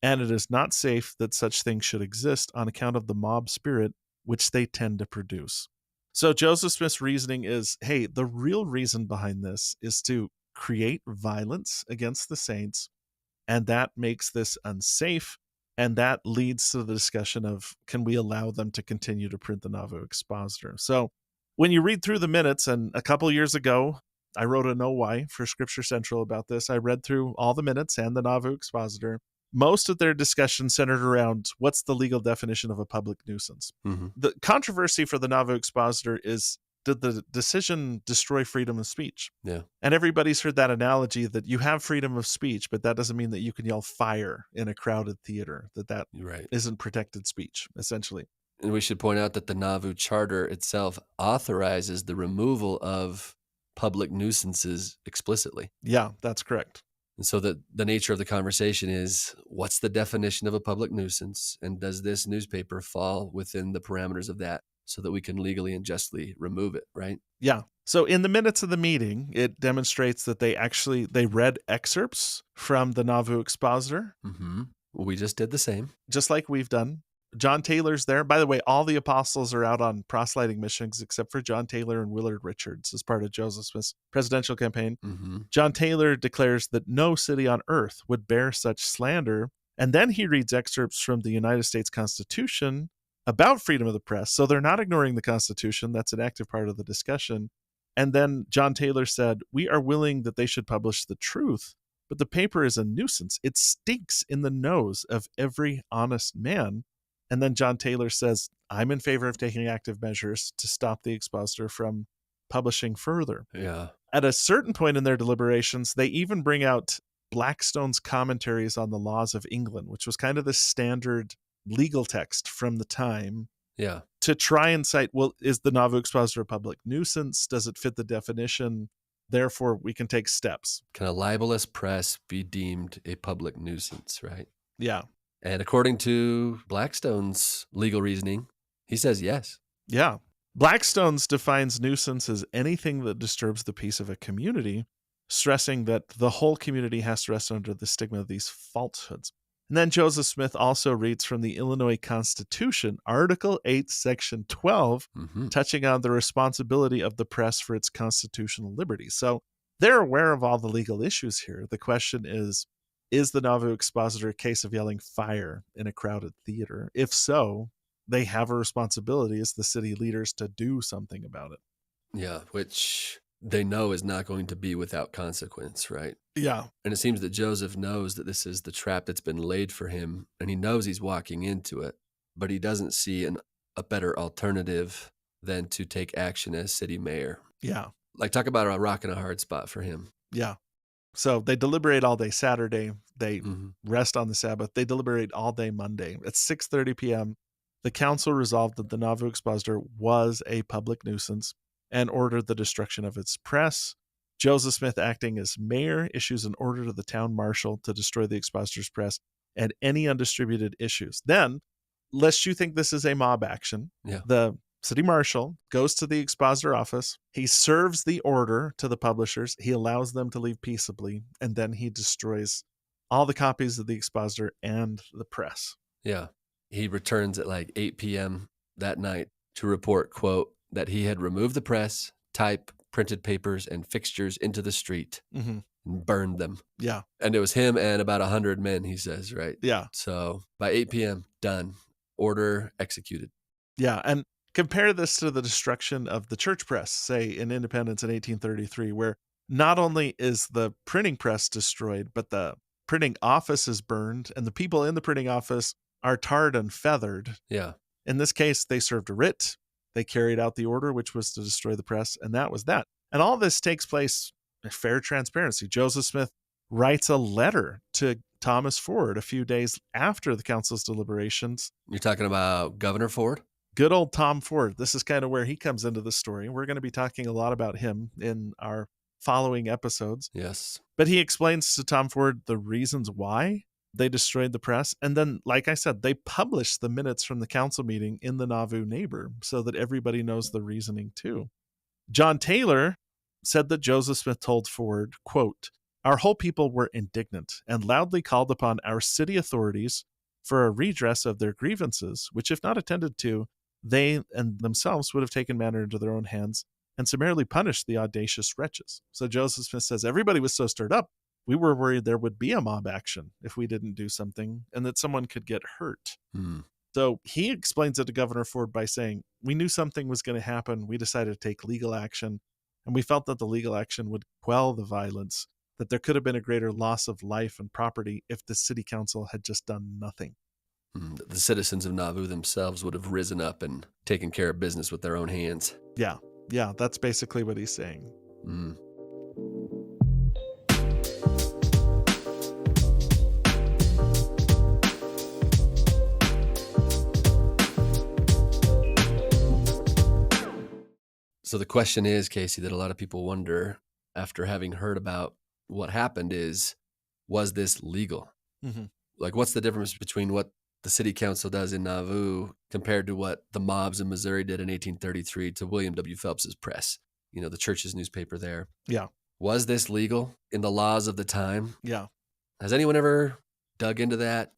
and it is not safe that such things should exist on account of the mob spirit which they tend to produce. So Joseph Smith's reasoning is, hey, the real reason behind this is to create violence against the saints, and that makes this unsafe. And that leads to the discussion of, can we allow them to continue to print the Nauvoo Expositor? So when you read through the minutes, and a couple years ago, I wrote a Know Why for Scripture Central about this. I read through all the minutes and the Nauvoo Expositor. Most of their discussion centered around what's the legal definition of a public nuisance. Mm-hmm. The controversy for the Nauvoo Expositor is, did the decision destroy freedom of speech? Yeah. And everybody's heard that analogy that you have freedom of speech, but that doesn't mean that you can yell fire in a crowded theater, that Right. isn't protected speech, essentially. And we should point out that the Nauvoo Charter itself authorizes the removal of public nuisances explicitly. Yeah, that's correct. And so the nature of the conversation is, what's the definition of a public nuisance? And does this newspaper fall within the parameters of that so that we can legally and justly remove it, right? Yeah. So in the minutes of the meeting, it demonstrates that they read excerpts from the Nauvoo Expositor. Mm-hmm. Well, we just did the same. Just like we've done. John Taylor's there. By the way, all the apostles are out on proselyting missions except for John Taylor and Willard Richards as part of Joseph Smith's presidential campaign. Mm-hmm. John Taylor declares that no city on earth would bear such slander. And then he reads excerpts from the United States Constitution about freedom of the press. So they're not ignoring the Constitution. That's an active part of the discussion. And then John Taylor said, we are willing that they should publish the truth, but the paper is a nuisance. It stinks in the nose of every honest man. And then John Taylor says, I'm in favor of taking active measures to stop the Expositor from publishing further. Yeah. At a certain point in their deliberations, they even bring out Blackstone's commentaries on the laws of England, which was kind of the standard legal text from the time. Yeah. To try and cite, well, is the Nauvoo Expositor a public nuisance? Does it fit the definition? Therefore, we can take steps. Can a libelous press be deemed a public nuisance, right? Yeah. And according to Blackstone's legal reasoning, he says yes. Yeah. Blackstone's defines nuisance as anything that disturbs the peace of a community, stressing that the whole community has to rest under the stigma of these falsehoods. And then Joseph Smith also reads from the Illinois Constitution, Article 8, Section 12, touching on the responsibility of the press for its constitutional liberty. So they're aware of all the legal issues here. The question is the Nauvoo Expositor a case of yelling fire in a crowded theater? If so, they have a responsibility as the city leaders to do something about it. Yeah, which they know is not going to be without consequence, right? Yeah. And it seems that Joseph knows that this is the trap that's been laid for him, and he knows he's walking into it, but he doesn't see a better alternative than to take action as city mayor. Yeah. Like, talk about a rock and a hard spot for him. Yeah. So they deliberate all day Saturday. They rest on the Sabbath. They deliberate all day Monday. At 6:30 p.m., the council resolved that the Nauvoo Expositor was a public nuisance and ordered the destruction of its press. Joseph Smith, acting as mayor, issues an order to the town marshal to destroy the Expositor's press and any undistributed issues. Then, lest you think this is a mob action, the city marshal goes to the Expositor office. He serves the order to the publishers. He allows them to leave peaceably, and then he destroys all the copies of the Expositor and the press. Yeah. He returns at like 8 p.m. that night to report, quote, that he had removed the press, type, printed papers, and fixtures into the street and burned them. Yeah. And it was him and about 100 men, he says, right? Yeah. So by 8 p.m., done. Order executed. Yeah. And compare this to the destruction of the church press, say in Independence in 1833, where not only is the printing press destroyed, but the printing office is burned and the people in the printing office are tarred and feathered. Yeah. In this case, they served a writ. They carried out the order, which was to destroy the press, and that was that. And all this takes place in fair transparency. Joseph Smith writes a letter to Thomas Ford a few days after the council's deliberations. You're talking about Governor Ford? Good old Tom Ford. This is kind of where he comes into the story. We're going to be talking a lot about him in our following episodes. Yes. But he explains to Tom Ford the reasons why They destroyed the press. And then, like I said, they published the minutes from the council meeting in the Nauvoo Neighbor so that everybody knows the reasoning too. John Taylor said that Joseph Smith told Ford, quote, "Our whole people were indignant and loudly called upon our city authorities for a redress of their grievances, which if not attended to, they and themselves would have taken matter into their own hands and summarily punished the audacious wretches." So Joseph Smith says everybody was so stirred up, we were worried there would be a mob action if we didn't do something and that someone could get hurt. So he explains it to Governor Ford by saying, "We knew something was going to happen. We decided to take legal action, and we felt that the legal action would quell the violence, that there could have been a greater loss of life and property if the city council had just done nothing." The citizens of Nauvoo themselves would have risen up and taken care of business with their own hands. Yeah, that's basically what he's saying. So the question is, Casey, that a lot of people wonder after having heard about what happened is, was this legal? Like, what's the difference between what the city council does in Nauvoo compared to what the mobs in Missouri did in 1833 to William W. Phelps's press, the church's newspaper there? Yeah. Was this legal in the laws of the time? Yeah. Has anyone ever dug into that?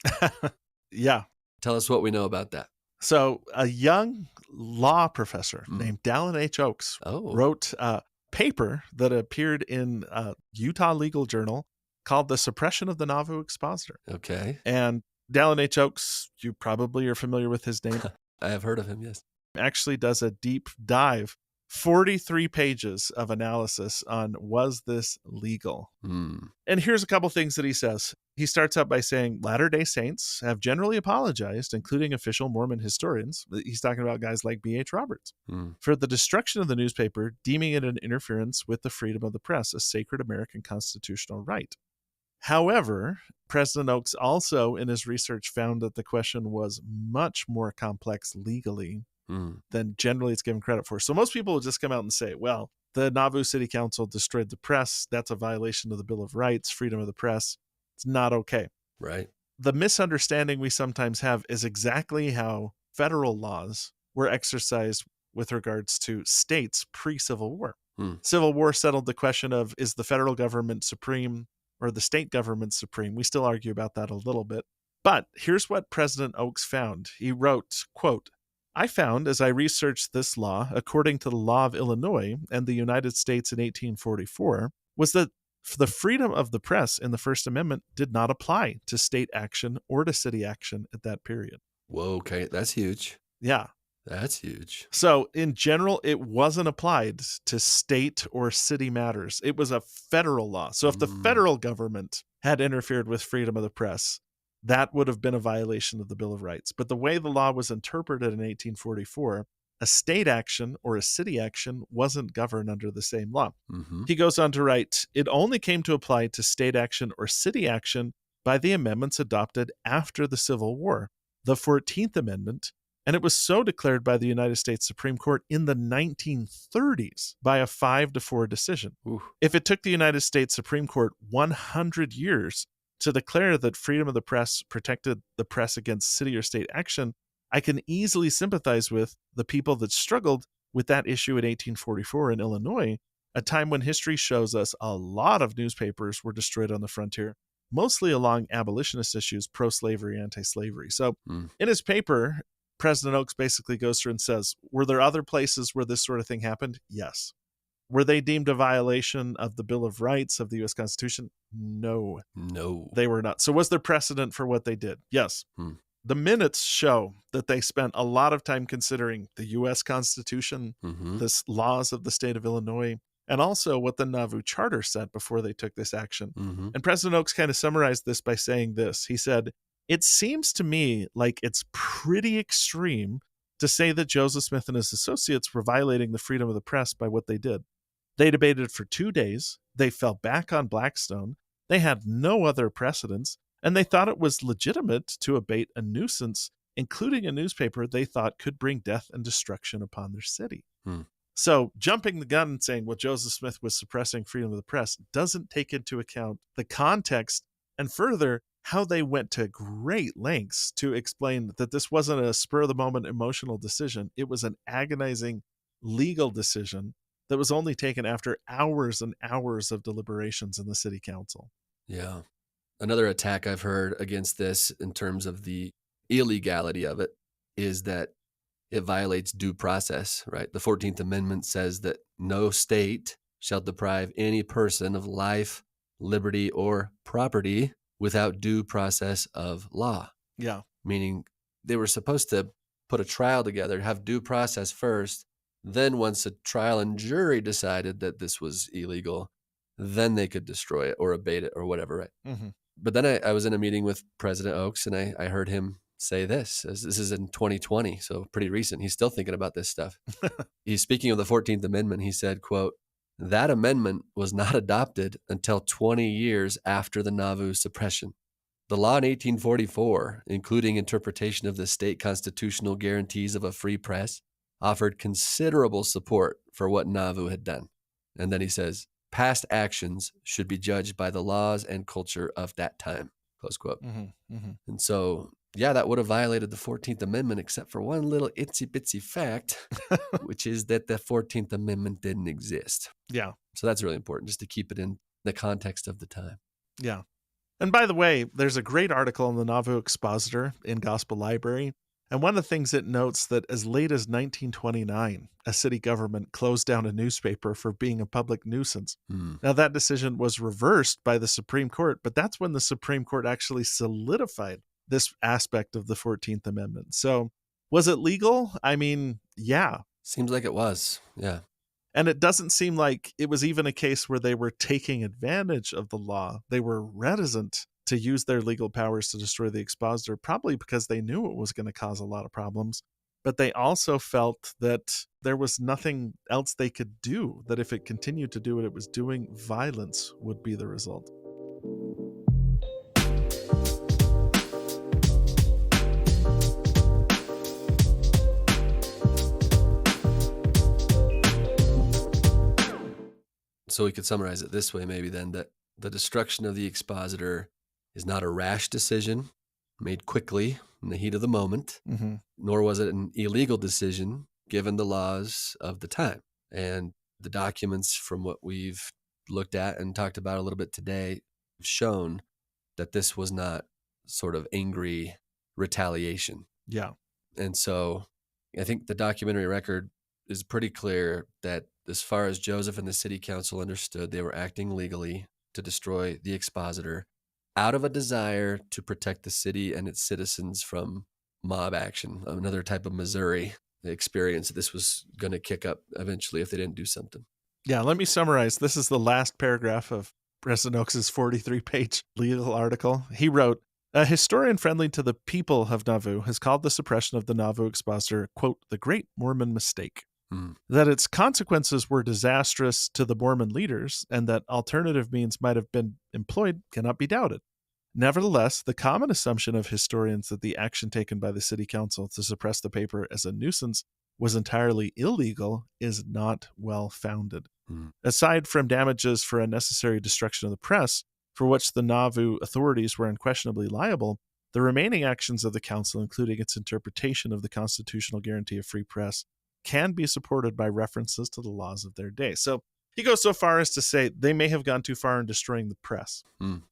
Yeah. Tell us what we know about that. So a young law professor named Dallin H. Oakes wrote a paper that appeared in a Utah legal journal called The Suppression of the Nauvoo Expositor. Okay. And Dallin H. Oakes, you probably are familiar with his name. I have heard of him, yes. Actually does a deep dive, 43 pages of analysis on was this legal? And here's a couple things that he says. He starts out by saying Latter-day Saints have generally apologized, including official Mormon historians. He's talking about guys like B.H. Roberts, for the destruction of the newspaper, deeming it an interference with the freedom of the press, a sacred American constitutional right. However, President Oakes also in his research found that the question was much more complex legally than generally it's given credit for. So most people will just come out and say, well, the Nauvoo City Council destroyed the press. That's a violation of the Bill of Rights, freedom of the press. It's not okay. Right. The misunderstanding we sometimes have is exactly how federal laws were exercised with regards to states pre-Civil War. Civil War settled the question of, is the federal government supreme or the state government supreme? We still argue about that a little bit. But here's what President Oakes found. He wrote, quote, "I found, as I researched this law, according to the law of Illinois and the United States in 1844, was that the freedom of the press in the First Amendment did not apply to state action or to city action at that period." Whoa, okay. That's huge. Yeah. That's huge. So in general, it wasn't applied to state or city matters. It was a federal law. So if the federal government had interfered with freedom of the press, that would have been a violation of the Bill of Rights. But the way the law was interpreted in 1844, a state action or a city action wasn't governed under the same law. He goes on to write, "It only came to apply to state action or city action by the amendments adopted after the Civil War, the 14th Amendment, and it was so declared by the United States Supreme Court in the 1930s by a 5-4 decision. If it took the United States Supreme Court 100 years to declare that freedom of the press protected the press against city or state action, I can easily sympathize with the people that struggled with that issue in 1844 in Illinois, a time when history shows us a lot of newspapers were destroyed on the frontier, mostly along abolitionist issues, pro-slavery, anti-slavery." So in his paper, President Oakes basically goes through and says, were there other places where this sort of thing happened? Yes. Were they deemed a violation of the Bill of Rights of the U.S. Constitution? No. They were not. So was there precedent for what they did? Yes. The minutes show that they spent a lot of time considering the U.S. Constitution, the laws of the state of Illinois, and also what the Nauvoo Charter said before they took this action. And President Oakes kind of summarized this by saying this. He said, "It seems to me like it's pretty extreme to say that Joseph Smith and his associates were violating the freedom of the press by what they did. They debated for 2 days. They fell back on Blackstone. They had no other precedents, and they thought it was legitimate to abate a nuisance, including a newspaper they thought could bring death and destruction upon their city." So jumping the gun and saying, well, Joseph Smith was suppressing freedom of the press doesn't take into account the context and further how they went to great lengths to explain that this wasn't a spur of the moment emotional decision. It was an agonizing legal decision that was only taken after hours and hours of deliberations in the city council. Yeah. Another attack I've heard against this in terms of the illegality of it is that it violates due process, right? The 14th Amendment says that no state shall deprive any person of life, liberty, or property without due process of law. Yeah. Meaning they were supposed to put a trial together, have due process first. Then once a trial and jury decided that this was illegal, then they could destroy it or abate it or whatever, right? Mm-hmm. But then I was in a meeting with President Oaks, and I heard him say this. This is in 2020, so pretty recent. He's still thinking about this stuff. He's speaking of the 14th Amendment. He said, quote, "That amendment was not adopted until 20 years after the Nauvoo suppression. The law in 1844, including interpretation of the state constitutional guarantees of a free press, offered considerable support for what Nauvoo had done." And then he says, "Past actions should be judged by the laws and culture of that time," close quote. Mm-hmm. Mm-hmm. And so, yeah, that would have violated the 14th Amendment, except for one little itsy-bitsy fact, which is that the 14th Amendment didn't exist. Yeah. So that's really important, just to keep it in the context of the time. Yeah. And by the way, there's a great article in the Nauvoo Expositor in Gospel Library. And one of the things it notes that as late as 1929, a city government closed down a newspaper for being a public nuisance. Now, that decision was reversed by the Supreme Court, but that's when the Supreme Court actually solidified this aspect of the 14th Amendment. So was it legal? I mean, yeah. Seems like it was, yeah. And it doesn't seem like it was even a case where they were taking advantage of the law. They were reticent to use their legal powers to destroy the expositor, probably because they knew it was going to cause a lot of problems. But they also felt that there was nothing else they could do, that if it continued to do what it was doing, violence would be the result. So we could summarize it this way, maybe then, that the destruction of the expositor is not a rash decision made quickly in the heat of the moment, nor was it an illegal decision given the laws of the time. And the documents from what we've looked at and talked about a little bit today have shown that this was not sort of angry retaliation. Yeah. And so I think the documentary record is pretty clear that as far as Joseph and the city council understood, they were acting legally to destroy the expositor out of a desire to protect the city and its citizens from mob action, another type of Missouri experience that this was going to kick up eventually if they didn't do something. Yeah, let me summarize. This is the last paragraph of President Oaks' 43-page legal article. He wrote, "A historian friendly to the people of Nauvoo has called the suppression of the Nauvoo expositor, quote, the great Mormon mistake. That its consequences were disastrous to the Mormon leaders and that alternative means might have been employed cannot be doubted. Nevertheless, the common assumption of historians that the action taken by the city council to suppress the paper as a nuisance was entirely illegal is not well founded. Aside from damages for unnecessary destruction of the press, for which the Nauvoo authorities were unquestionably liable, the remaining actions of the council, including its interpretation of the constitutional guarantee of free press, can be supported by references to the laws of their day." So he goes so far as to say they may have gone too far in destroying the press,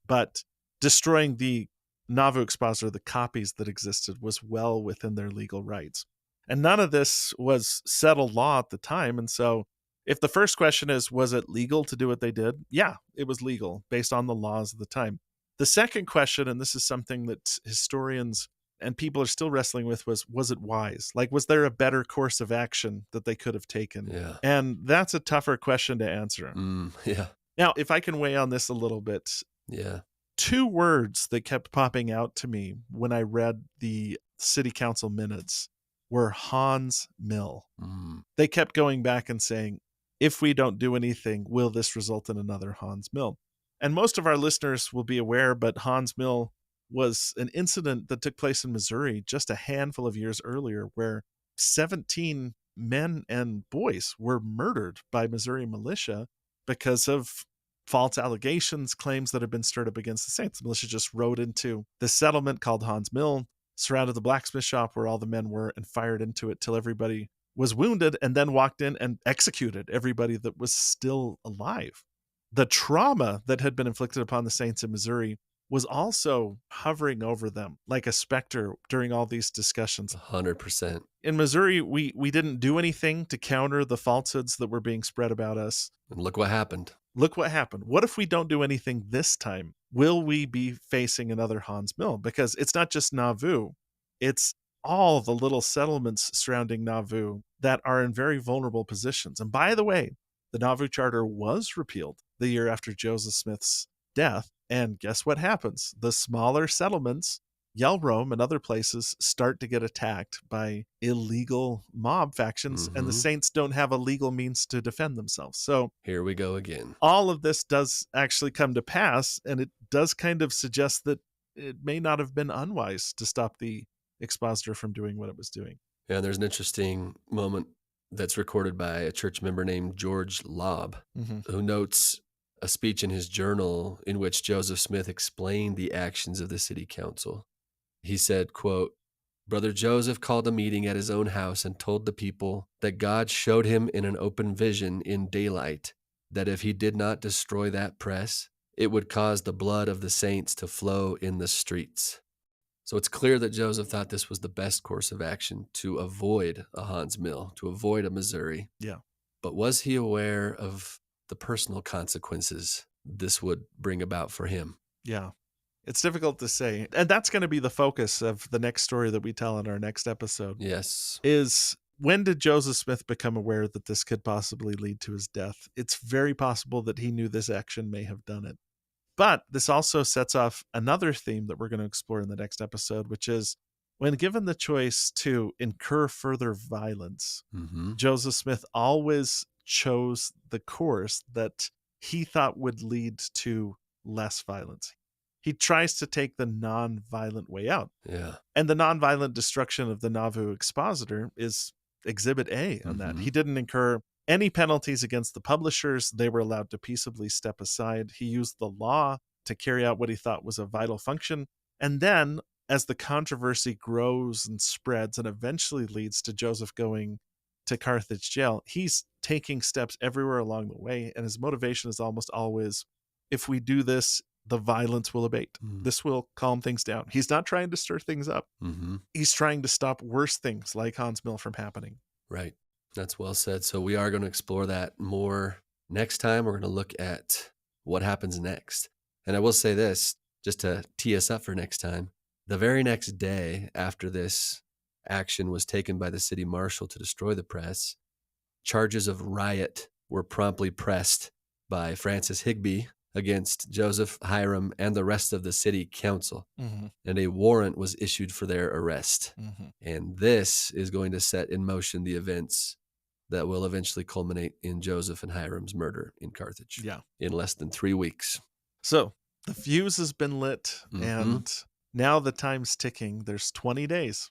but destroying the Nauvoo expositor, the copies that existed, was well within their legal rights. And none of this was settled law at the time. And so if the first question is, was it legal to do what they did? Yeah, it was legal based on the laws of the time. The second question, and this is something that historians and people are still wrestling with, was it wise? Like, was there a better course of action that they could have taken? Yeah. And that's a tougher question to answer. Yeah. Now, if I can weigh on this a little bit, Yeah. two words that kept popping out to me when I read the city council minutes were Hans Mill. They kept going back and saying, if we don't do anything, will this result in another Hans Mill? And most of our listeners will be aware, but Hans Mill was an incident that took place in Missouri just a handful of years earlier, where 17 men and boys were murdered by Missouri militia because of false allegations, claims that have been stirred up against the saints. The militia just rode into this settlement called Hans Mill, surrounded the blacksmith shop where all the men were, and fired into it till everybody was wounded, and then walked in and executed everybody that was still alive. The trauma that had been inflicted upon the saints in Missouri was also hovering over them like a specter during all these discussions. 100%. In Missouri, we didn't do anything to counter the falsehoods that were being spread about us. And look what happened. Look what happened. What if we don't do anything this time? Will we be facing another Hans Mill? Because it's not just Nauvoo. It's all the little settlements surrounding Nauvoo that are in very vulnerable positions. And by the way, the Nauvoo Charter was repealed the year after Joseph Smith's death. And guess what happens? The smaller settlements, Yell Rome and other places, start to get attacked by illegal mob factions, and the saints don't have a legal means to defend themselves. So here we go again. All of this does actually come to pass, and it does kind of suggest that it may not have been unwise to stop the expositor from doing what it was doing. Yeah, there's an interesting moment that's recorded by a church member named George Lobb, who notes a speech in his journal in which Joseph Smith explained the actions of the city council. He said, quote, "Brother Joseph called a meeting at his own house and told the people that God showed him in an open vision in daylight that if he did not destroy that press, it would cause the blood of the saints to flow in the streets." So it's clear that Joseph thought this was the best course of action to avoid a Hans Mill, to avoid a Missouri. Yeah. But was he aware of the personal consequences this would bring about for him? Yeah. It's difficult to say. And that's going to be the focus of the next story that we tell in our next episode. Yes. Is when did Joseph Smith become aware that this could possibly lead to his death? It's very possible that he knew this action may have done it. But this also sets off another theme that we're going to explore in the next episode, which is when given the choice to incur further violence, Joseph Smith always chose the course that he thought would lead to less violence. He tries to take the non-violent way out. Yeah. And the non-violent destruction of the Nauvoo Expositor is Exhibit A on that. He didn't incur any penalties against the publishers. They were allowed to peaceably step aside. He used the law to carry out what he thought was a vital function. And then, as the controversy grows and spreads and eventually leads to Joseph going to Carthage jail, he's taking steps everywhere along the way. And his motivation is almost always, if we do this, the violence will abate. This will calm things down. He's not trying to stir things up. He's trying to stop worse things like Hans Mill from happening. Right. That's well said. So we are going to explore that more next time. We're going to look at what happens next. And I will say this, just to tee us up for next time. The very next day after this action was taken by the city marshal to destroy the press, charges of riot were promptly pressed by Francis Higbee against Joseph, Hiram, and the rest of the city council. And a warrant was issued for their arrest. And this is going to set in motion the events that will eventually culminate in Joseph and Hiram's murder in Carthage. Yeah. In less than 3 weeks. So the fuse has been lit, and now the time's ticking. There's 20 days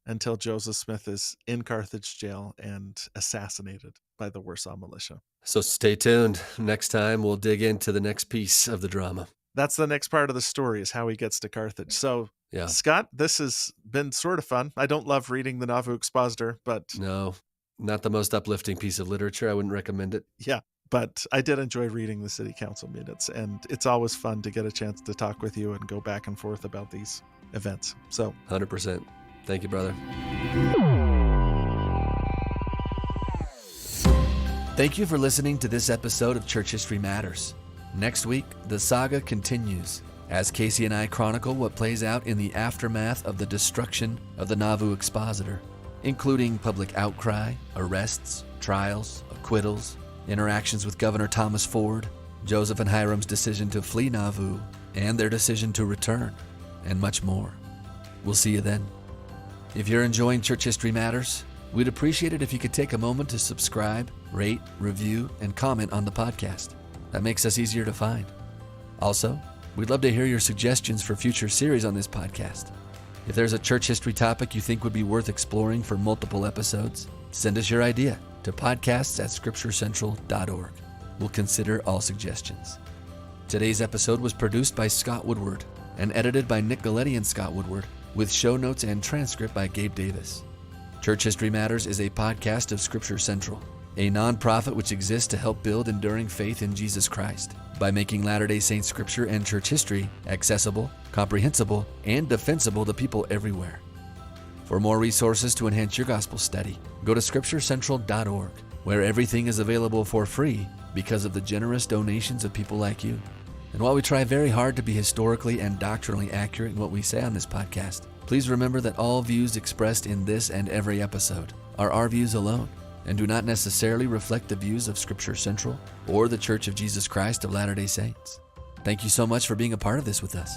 until Joseph Smith is in Carthage jail and assassinated by the Warsaw militia. So stay tuned. Next time, we'll dig into the next piece of the drama. That's the next part of the story, is how he gets to Carthage. So, Scott, this has been sort of fun. I don't love reading the Nauvoo Expositor, but... No, not the most uplifting piece of literature. I wouldn't recommend it. Yeah, but I did enjoy reading the city council minutes, and it's always fun to get a chance to talk with you and go back and forth about these events. So 100%. Thank you, brother. Thank you for listening to this episode of Church History Matters. Next week, the saga continues as Casey and I chronicle what plays out in the aftermath of the destruction of the Nauvoo Expositor, including public outcry, arrests, trials, acquittals, interactions with Governor Thomas Ford, Joseph and Hiram's decision to flee Nauvoo, and their decision to return, and much more. We'll see you then. If you're enjoying Church History Matters, we'd appreciate it if you could take a moment to subscribe, rate, review, and comment on the podcast. That makes us easier to find. Also, we'd love to hear your suggestions for future series on this podcast. If there's a church history topic you think would be worth exploring for multiple episodes, send us your idea to podcasts@scripturecentral.org. We'll consider all suggestions. Today's episode was produced by Scott Woodward and edited by Nick Galletti and Scott Woodward, with show notes and transcript by Gabe Davis. Church History Matters is a podcast of Scripture Central, a nonprofit which exists to help build enduring faith in Jesus Christ by making Latter-day Saints scripture and church history accessible, comprehensible, and defensible to people everywhere. For more resources to enhance your gospel study, go to scripturecentral.org, where everything is available for free because of the generous donations of people like you. And while we try very hard to be historically and doctrinally accurate in what we say on this podcast, please remember that all views expressed in this and every episode are our views alone and do not necessarily reflect the views of Scripture Central or the Church of Jesus Christ of Latter-day Saints. Thank you so much for being a part of this with us.